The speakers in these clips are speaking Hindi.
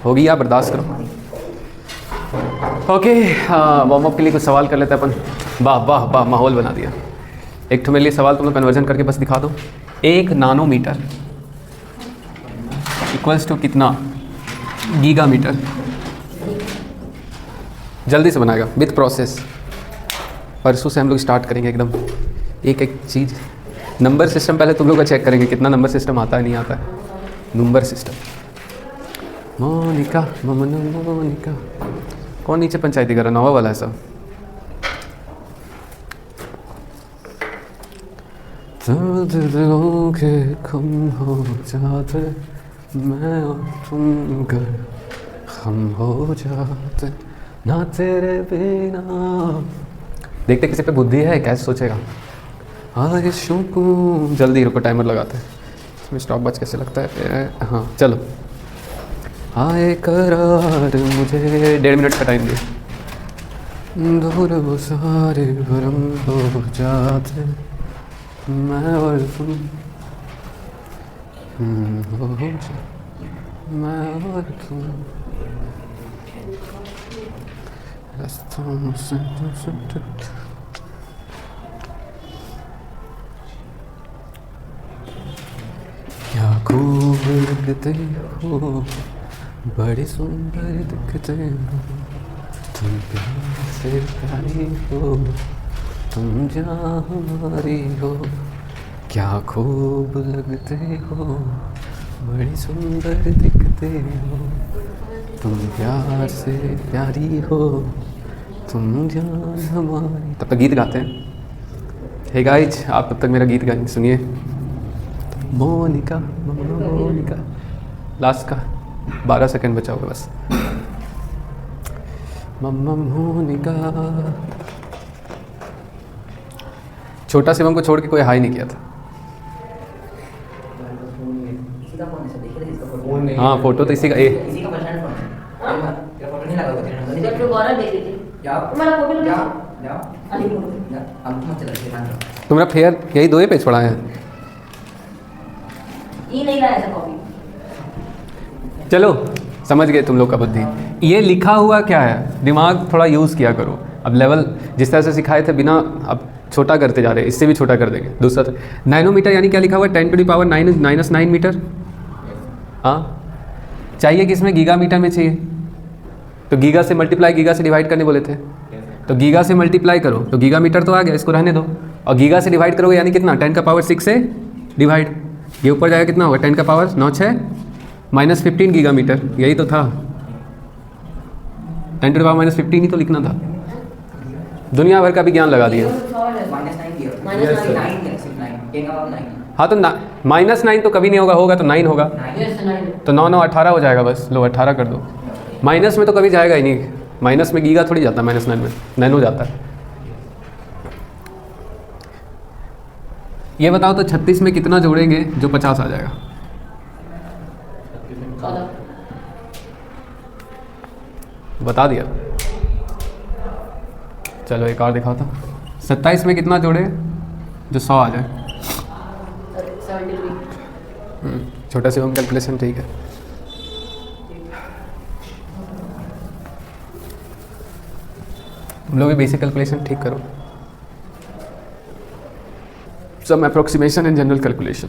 होगी या बर्दाश्त करो। ओके, वार्म अप के लिए कुछ सवाल कर लेते हैं अपन। वाह वाह वाह, माहौल बना दिया। एक तो मेरे लिए सवाल तुम लोग कन्वर्जन करके बस दिखा दो। 1 नानोमीटर इक्वल्स टू कितना गीगामीटर? जल्दी से बनाएगा विथ प्रोसेस। परसों से हम लोग स्टार्ट करेंगे एकदम एक एक चीज़। नंबर सिस्टम पहले तुम लोग का चेक करेंगे कितना नंबर सिस्टम आता है नहीं आता है। नंबर सिस्टम मोनिका मोनिका कौन नीचे पंचायती कर रहा? नवा वाला है सब। दिलों के खम हो जाते मैं और तुम कर खम हो जाते ना तेरे बिना। देखते किसी पे बुद्धि है कैसे सोचेगा। आरिशों को जल्दी रुको, टाइमर लगाते हैं। इसमें स्टॉप बच कैसे लगता है? हाँ चलो। आए करार मुझे 1.5 मिनट का टाइम दिया। दूर वो सारे भरम हो जाते मैं और तुम हो जाते मैं और तुम रास्तों से क्या खूब लगते हो, बड़ी सुंदर दिखते हो, तुम प्यार से प्यारी हो, तुम जहाँ हमारी हो। क्या खूब लगते हो, बड़ी सुंदर दिखते हो, तुम प्यार से प्यारी हो, तुम जहाँ हमारी। तब तक गीत गाते हैं। हे गाइज, आप तब तक मेरा गीत गाएंगे, सुनिए। मोनिका मोनिका, लास्ट का 12 सेकंड बचा होगा बस। मम्मा मोनिका। छोटा शिवम को छोड़ के कोई हाई नहीं किया था। हाँ फोटो तो इसी का। तुम्हारा फेयर यही 2 पेज पढ़ा है। चलो समझ गए तुम लोग का बुद्धि। ये लिखा हुआ क्या है, दिमाग थोड़ा यूज़ किया करो। अब लेवल जिस तरह से सिखाए थे बिना, अब छोटा करते जा रहे हैं, इससे भी छोटा कर देंगे। दूसरा नैनोमीटर यानी क्या लिखा हुआ है? 10⁻⁹ मीटर। हाँ चाहिए कि इसमें गीगामीटर में चाहिए, तो गीगा से मल्टीप्लाई, गीगा से डिवाइड करने बोले थे, तो गीगा से मल्टीप्लाई करो तो गीगामीटर तो आ गया, इसको रहने दो। और गीगा से डिवाइड करोगे यानी कितना? 10⁻6 से डिवाइड, ये ऊपर जाएगा कितना होगा? 10⁻9 -15 गीगामीटर। यही तो था, 10⁻15 ही तो लिखना था। दुनिया भर का भी ज्ञान लगा दिया। हाँ तो -9 तो कभी नहीं होगा, होगा तो 9 होगा, तो 9 9 18 हो जाएगा बस। लो 18 कर दो। माइनस में तो कभी जाएगा ही नहीं, माइनस में गीगा थोड़ी जाता है, -9 में नैनो जाता है। ये बताओ तो 36 में कितना जोड़ेंगे जो 50 आ जाएगा? बता दिया। चलो एक और दिखाओ तो। 27 में कितना जोड़े जो 100 आ जाए? छोटा सी होम कैलकुलेशन ठीक है। तुम लोग भी बेसिक कैलकुलेशन ठीक करो। सम अप्रोक्सीमेशन एंड जनरल कैलकुलेशन।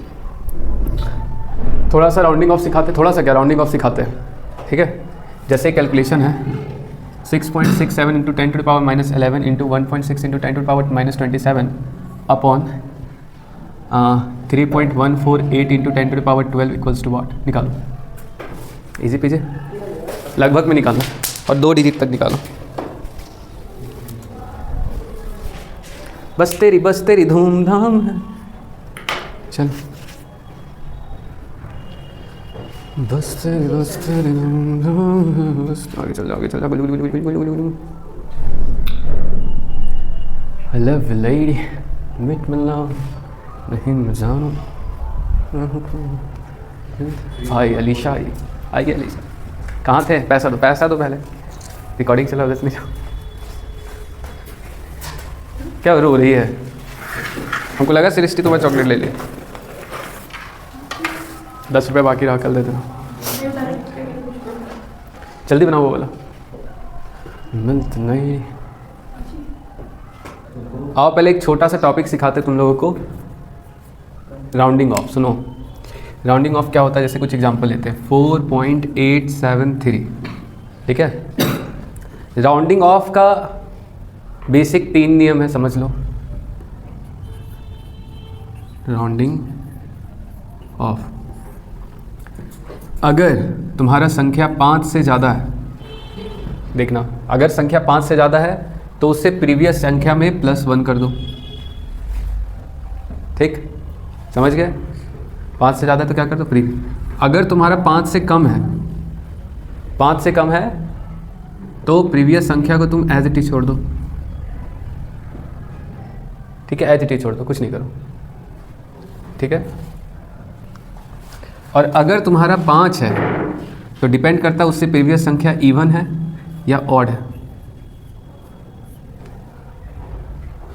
थोड़ा सा राउंडिंग ऑफ सिखाते, थोड़ा सा क्या राउंडिंग ऑफ सिखाते हैं, ठीक है। जैसे कैलकुलेशन है 6.67 into 10⁻11 into 1.6 into 10⁻27 upon 3.148 into 10⁻12 equals to what? निकालो, इजी पीजे, लगभग में निकालो और 2 डिजिट तक निकालो। बस तेरी धूमधाम है। चल बस तेरी धूमधाम है, बस आगे चल आगे चल। I love you lady, meet my love, नहीं मैं जानू। भाई अलीशा आई, अलीशा कहाँ थे? पैसा दो पहले, रिकॉर्डिंग चला उधर नहीं। क्या रो रही है? हमको लगा सृष्टि तुम्हें चॉकलेट ले लिया। 10 रुपये बाकी रहा, कल दे देना। जल्दी बनाओ वो वाला। मिलत नहीं। आओ पहले एक छोटा सा टॉपिक सिखाते तुम लोगों को, राउंडिंग ऑफ। सुनो, राउंडिंग ऑफ क्या होता है, जैसे कुछ एग्जांपल लेते हैं। 4.873, ठीक है। राउंडिंग ऑफ का बेसिक 3 नियम है, समझ लो। राउंडिंग ऑफ, अगर तुम्हारा संख्या 5 से ज़्यादा है, देखना, अगर संख्या 5 से ज़्यादा है तो उससे प्रीवियस संख्या में +1 कर दो, ठीक, समझ गए। 5 से ज़्यादा तो क्या कर दो, प्रीवियस। अगर तुम्हारा 5 से कम है, 5 से कम है तो प्रीवियस संख्या को तुम एज इट इज छोड़ दो, ठीक है, एज इट इज छोड़ दो, कुछ नहीं करो, ठीक है। और अगर तुम्हारा 5 है तो डिपेंड करता है उससे प्रीवियस संख्या इवन है या ऑड है।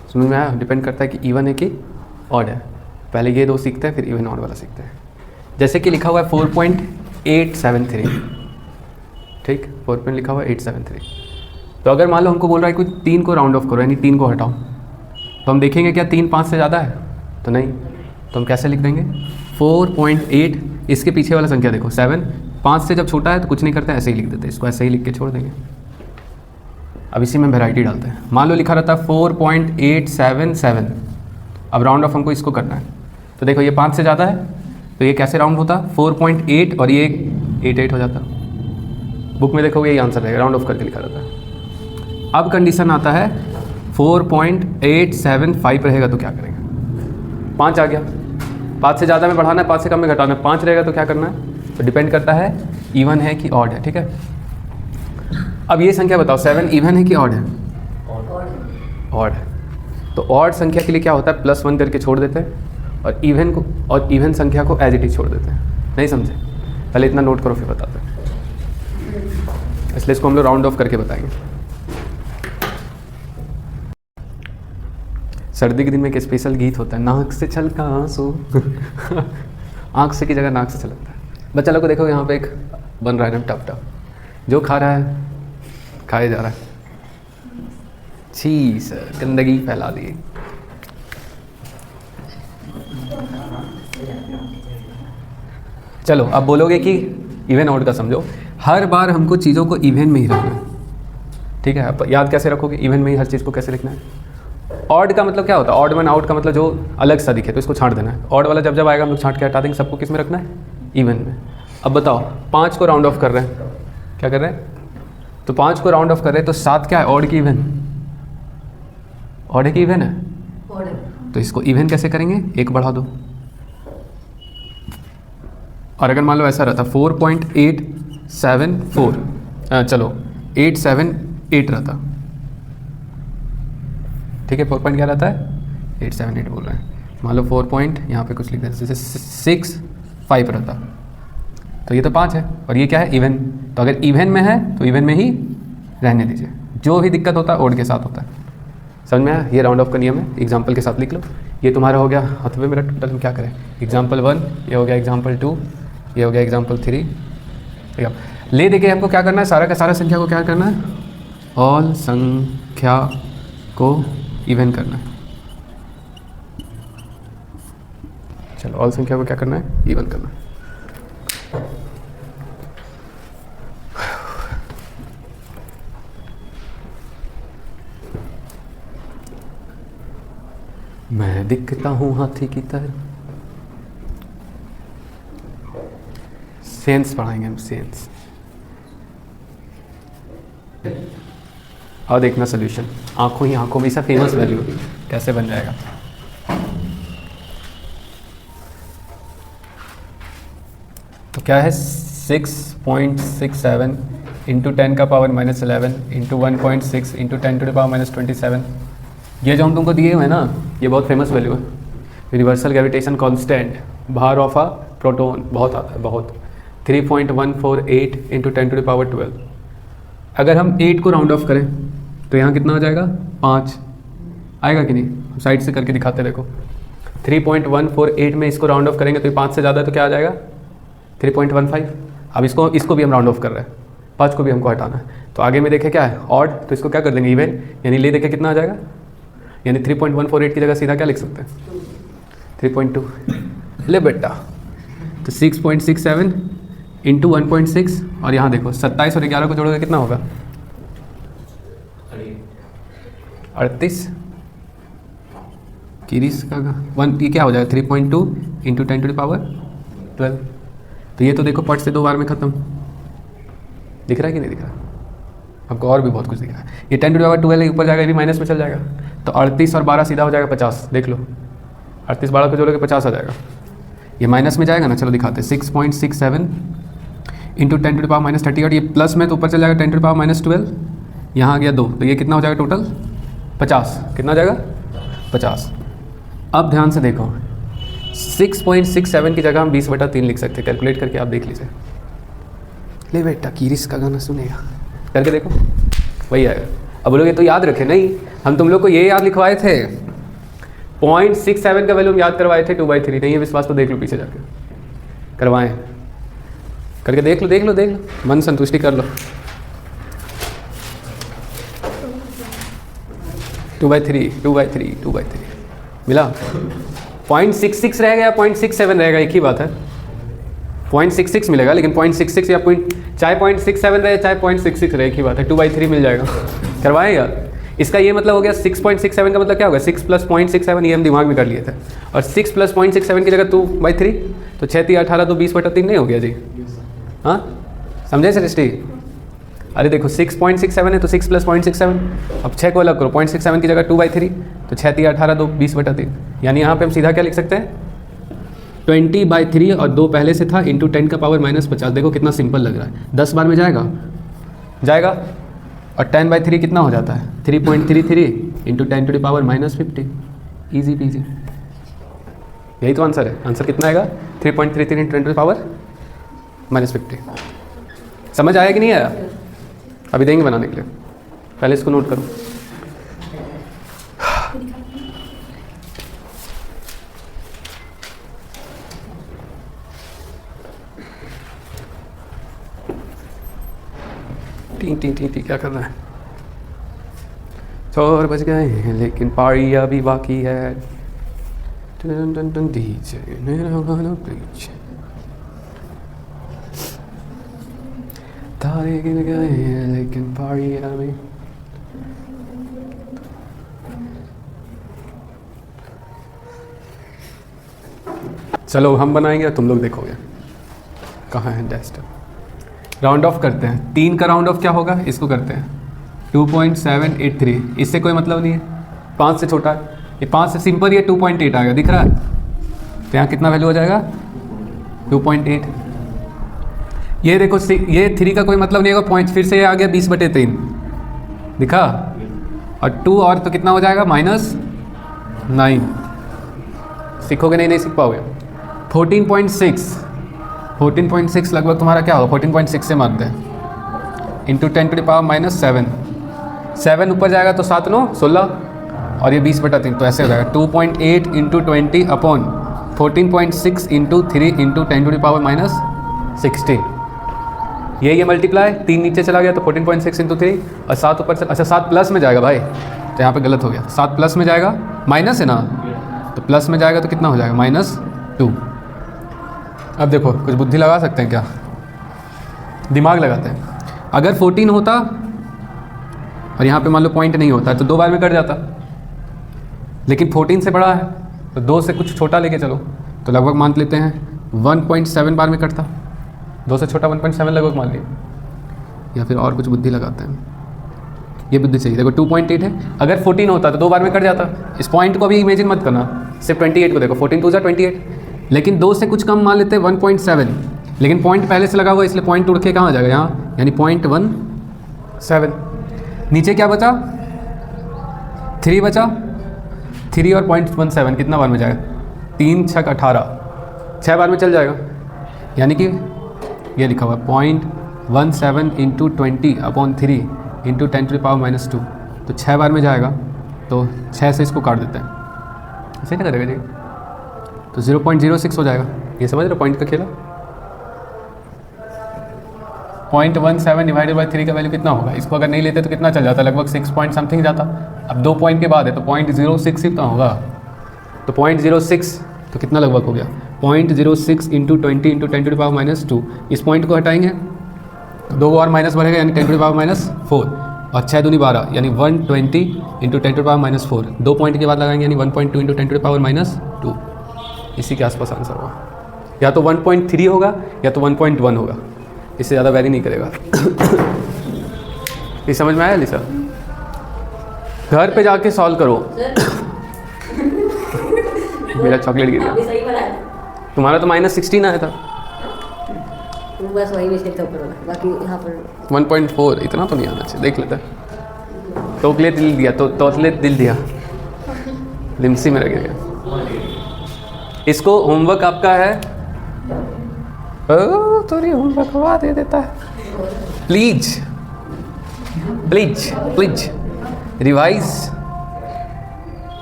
समझ में आया? डिपेंड करता है कि इवन है कि ऑड है। पहले ये 2 सीखते हैं, फिर इवन ऑड वाला सीखते हैं। जैसे कि लिखा हुआ है 4.873, ठीक, 4 लिखा हुआ है 873। तो अगर मान लो हमको बोल रहा है कि 3 को राउंड ऑफ करो, यानी 3 को हटाओ, तो हम देखेंगे क्या 3 5 से ज़्यादा है, तो नहीं, तो हम कैसे लिख देंगे 4.8, इसके पीछे वाला संख्या देखो 7, 5 से जब छोटा है तो कुछ नहीं करते, ऐसे ही लिख देते, इसको ऐसे ही लिख के छोड़ देंगे। अब इसी में वैरायटी डालते हैं। मान लो लिखा रहता है 4.877, अब राउंड ऑफ हमको इसको करना है, तो देखो ये 5 से ज़्यादा है तो ये कैसे राउंड होता, 4.8 और ये 88 हो जाता। बुक में देखोगे यही आंसर रहेगा, राउंड ऑफ करके लिखा रहता है। अब कंडीशन आता है 4.875 रहेगा तो क्या करेंगे, 5 आ गया, 5 से ज़्यादा में बढ़ाना है, 5 से कम में घटाना है, 5 रहेगा तो क्या करना है, तो डिपेंड करता है इवन है कि ऑड है, ठीक है। अब ये संख्या बताओ 7 इवन है कि ऑड है, ऑड है। तो ऑड संख्या के लिए क्या होता है, +1 करके छोड़ देते हैं, और इवन संख्या को एज इट इज छोड़ देते हैं। नहीं समझे? पहले इतना नोट करो फिर बताते हैं, इसलिए इसको हम लोग राउंड ऑफ करके बताएंगे। सर्दी के दिन में एक स्पेशल गीत होता है, नाक से छलका आंसू आँख से की जगह नाक से छलकता है। बच्चा लोग को देखो यहाँ पे एक बन रहा है ना टप, जो खा रहा है खाए जा रहा है, छी सर, गंदगी फैला दी। चलो अब बोलोगे कि इवन ऑड का समझो, हर बार हमको चीज़ों को इवन में ही रखना है, ठीक है। अब याद कैसे रखोगे, इवन में ही हर चीज़ को कैसे लिखना है। ऑड का मतलब क्या होता है, ऑड वन आउट का मतलब जो अलग सा दिखे तो इसको छांट देना है। ऑड वाला जब आएगा हम लोग छांट के हटा देंगे, सबको किस में रखना है, इवन में। अब बताओ 5 को राउंड ऑफ कर रहे हैं, क्या कर रहे हैं, तो 5 को राउंड ऑफ कर रहे हैं, तो 7 क्या है, ऑड की इवन, ऑड है कि इवन है, तो इसको इवन कैसे करेंगे, 1 बढ़ा दो। और अगर मान लो ऐसा रहता 4.874, चलो 878 रहता, ठीक है, 4 पॉइंट क्या रहता है, 878 बोल रहे हैं। मान लो 4 पॉइंट यहाँ पे कुछ लिख देते, जैसे 65 रहता, तो ये तो 5 है, और ये क्या है, इवन। तो अगर इवन में है तो इवन में ही रहने दीजिए, जो भी दिक्कत होता है ऑड के साथ होता है। समझ में आया? ये राउंड ऑफ का नियम है, एग्जाम्पल के साथ लिख लो। ये तुम्हारा हो गया हथवे मेरा टोटल, हम क्या करें, एग्जाम्पल 1, ये हो गया एग्जाम्पल 2, ये हो गया एग्जाम्पल 3, ठीक है। ले देके हमको क्या करना है, सारा का सारा संख्या को क्या करना है, ऑल संख्या को इवन करना है। चलो ऑल संख्या को क्या करना है, इवन करना है। मैं दिखता हूँ हाथी की तरह। सेंस पढ़ाएंगे हम, सेंस। और देखना सोल्यूशन, आंखों ही आंखों में, ऐसा फेमस वैल्यू कैसे बन जाएगा। तो क्या है 6.67 इंटू 10 का power -11 into 1.6 into 10 to the power -27। ये जो हम तुमको दिए हुए हैं ना, ये बहुत फेमस वैल्यू है। यूनिवर्सल ग्रेविटेशन कांस्टेंट, भार ऑफ अ प्रोटॉन बहुत आता है, बहुत, 3.148 इंटू 10 टू द पावर 12। अगर हम 8 को राउंड ऑफ करें तो यहाँ कितना आ जाएगा, 5 आएगा कि नहीं, साइड से करके दिखाते देखो। 3.148 में इसको राउंड ऑफ करेंगे तो ये 5 से ज़्यादा है, तो क्या आ जाएगा 3.15। अब इसको भी हम राउंड ऑफ कर रहे हैं, 5 को भी हमको हटाना है। तो आगे में देखें क्या है ऑड, तो इसको क्या कर देंगे इवन, यानी ले देखें कितना आ जाएगा, यानी 3.148 की जगह सीधा क्या लिख सकते हैं 3.2। ले बेटा, तो 6.67 इंटू 1.6 और यहाँ देखो 27 और 11 को जोड़ोगे कितना होगा 38 किरीस का 1, ये क्या हो जाएगा 3.2 इंटू 10 टू द पावर 12। तो ये तो देखो पट से 2 बार में ख़त्म, दिख रहा है कि नहीं दिख रहा, आपको और भी बहुत कुछ दिख रहा है। ये 10 टू द पावर 12 ऊपर जाएगा, ये भी माइनस में चल जाएगा, तो 38 और 12 सीधा हो जाएगा 50। देख लो 38 12 को जोड़ोगे 50 आ जाएगा, ये माइनस में जाएगा ना, चलो दिखाते हैं 6.67 इंटू 10 टू द पावर -30 और ये प्लस में तो ऊपर चल जाएगा 10 टू द पावर -12, यहाँ आ गया 2, तो ये कितना हो जाएगा टोटल 50, कितना हो जाएगा 50। अब ध्यान से देखो 6.67 की जगह हम 20/3 लिख सकते हैं, कैलकुलेट करके आप देख लीजिए। ले बेटा कीरिस का गाना सुनेगा, करके देखो वही आएगा। अब बोलोगे तो याद रखे, नहीं हम तुम लोग को ये याद लिखवाए थे 0.67 का वैल्यू हम याद करवाए थे 2/3, नहीं है विश्वास तो देख लो पीछे जाके करवाएं, करके देख लो देख लो देख लो, मन संतुष्टि कर लो। 2/3 मिला, 0.66 रहेगा या 0.67 रहेगा एक ही बात है, 0.66 मिलेगा, लेकिन 0.66 या चाहे 0.67 रहे चाहे 0.66 रहे एक ही बात है, 2/3 मिल जाएगा। करवाएं यार, इसका ये मतलब हो गया 6.67 का मतलब क्या होगा 6 + 0.67, ये हम दिमाग में कर लिए थे, और 6 + 0.67 की जगह 2/3, तो 6 × 18 तो 20/3 नहीं हो गया जी, हाँ समझे सृष्टि। अरे देखो 6.67 है तो 6 + 0.67, अब 6 को अलग करो, 0.67 की जगह 2/3, तो 6 × 18 तो 20/3, यानी यहाँ पे हम सीधा क्या लिख सकते हैं 20/3 और 2 पहले से था इंटू 10 का पावर -50। देखो कितना सिंपल लग रहा है, 10 बार में जाएगा जाएगा, और 10/3 कितना हो जाता है 3.33 into 10 to the power -50, easy peasy. यही तो आंसर है, आंसर कितना आएगा 3.33 इंटू 10 टू द पावर -50। समझ आया कि नहीं आया, अभी देंगे बनाने के लिए, पहले इसको नोट करो। टी क्या कर रहा है, 4 बज गए हैं लेकिन पारी अभी बाकी है। तारे गिर गए हैं लेकिन पारी अभी, चलो हम बनाएंगे तुम लोग देखोगे। कहाँ है डेस्क, राउंड ऑफ करते हैं, 3 का राउंड ऑफ क्या होगा इसको करते हैं 2.783, इससे कोई मतलब नहीं है, 5 से छोटा है, ये 5 से सिंपल ये 2.8 आएगा, दिख रहा है, तो यहाँ कितना वैल्यू हो जाएगा 2.8। ये देखो ये 3 का कोई मतलब नहीं होगा, पॉइंट फिर से ये आ गया 20/3 दिखा, और 2 और तो कितना हो जाएगा -9। सीखोगे नहीं सीख पाओगे। 14.6 लगभग तुम्हारा क्या होगा 14.6 से मानते हैं इंटू 10 टू द पावर -7 ऊपर जाएगा तो 7 9 16 और ये 20/3, तो ऐसे हो जाएगा 2.8 into 20 upon 14.6 into 3 into 10 to the power -16। ये मल्टीप्लाई 3 नीचे चला गया तो 14.6 इंटू 3 और 7 ऊपर से, अच्छा 7 प्लस में जाएगा भाई, तो यहाँ पे गलत हो गया, 7 प्लस में जाएगा, माइनस है ना, तो प्लस में जाएगा तो कितना हो जाएगा -2। अब देखो कुछ बुद्धि लगा सकते हैं क्या, दिमाग लगाते हैं। अगर 14 होता और यहाँ पे मान लो पॉइंट नहीं होता तो 2 बार में कट जाता, लेकिन 14 से बड़ा है तो 2 से कुछ छोटा लेके चलो, तो लगभग मान लेते हैं 1.7 बार में कटता, 2 से छोटा 1.7 लगभग मान लिया, या फिर और कुछ बुद्धि लगाते हैं, ये बुद्धि चाहिए। देखो 2.8 है, अगर 14 होता तो 2 बार में कट जाता, इस पॉइंट को भी इमेजिन मत करना, सिर्फ 28 को देखो, 14 2 28, लेकिन 2 से कुछ कम मान लेते हैं 1.7, लेकिन पॉइंट पहले से लगा हुआ इसलिए पॉइंट उड़ के कहाँ आ जाएगा यहाँ, यानी 0.17। नीचे क्या बचा 3 बचा, 3 और 0.17 कितना बार में जाएगा 3 6 18, 6 बार में चल जाएगा, यानी कि ये लिखा हुआ 0.17 into 20 upon 3 into 10 to the power -2, तो 6 बार में जाएगा, तो 6 से इसको काट देते हैं, ऐसे क्या करेगा जी, तो 0.06 हो जाएगा। ये समझ रहे हो पॉइंट का खेला। 0.17 डिवाइडेड बाई 3 का वैल्यू कितना होगा? इसको अगर नहीं लेते तो कितना चल जाता? लगभग 6 पॉइंट समथिंग जाता। अब 2 पॉइंट के बाद है तो 0.06 कितना होगा? तो 0.06 तो कितना लगभग हो गया? 0.06 इंटू 20 इंटू 10⁻²। इस पॉइंट को हटाएंगे, 2 और माइनस बढ़ेगा यानी 10⁻⁴ और 6 दूनी 12 यानी 120 इंटू 10⁻⁴। 2 पॉइंट के बाद लगाएंगे यानी 1.2 इंटू 10⁻²। इसी के आसपास आंसर होगा। या तो 1.3 होगा या तो 1.1 होगा, इससे ज़्यादा वैरी नहीं करेगा। ये समझ में आया लिसा? घर पे जाके सॉल्व करो। मेरा चॉकलेट गिर गया। तुम्हारा तो -16 आया था। बस वही मिस्टेक था ऊपर वाला, बाकी यहाँ पर 1.4 इतना तो नहीं आना चाहिए। देख लेता है। तोतले दिल दिया, तो तोतले दिल दिया, लिमसी मेरा गिर गया। इसको होमवर्क आपका है। थोड़ी होमवर्क हवा दे देता है। प्लीज प्लीज प्लीज रिवाइज,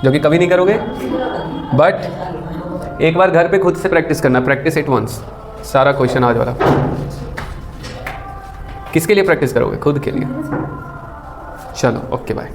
जो कि कभी नहीं करोगे, बट एक बार घर पे खुद से प्रैक्टिस करना। Practice it once. सारा क्वेश्चन आज वाला किसके लिए प्रैक्टिस करोगे? खुद के लिए। चलो ओके बाय।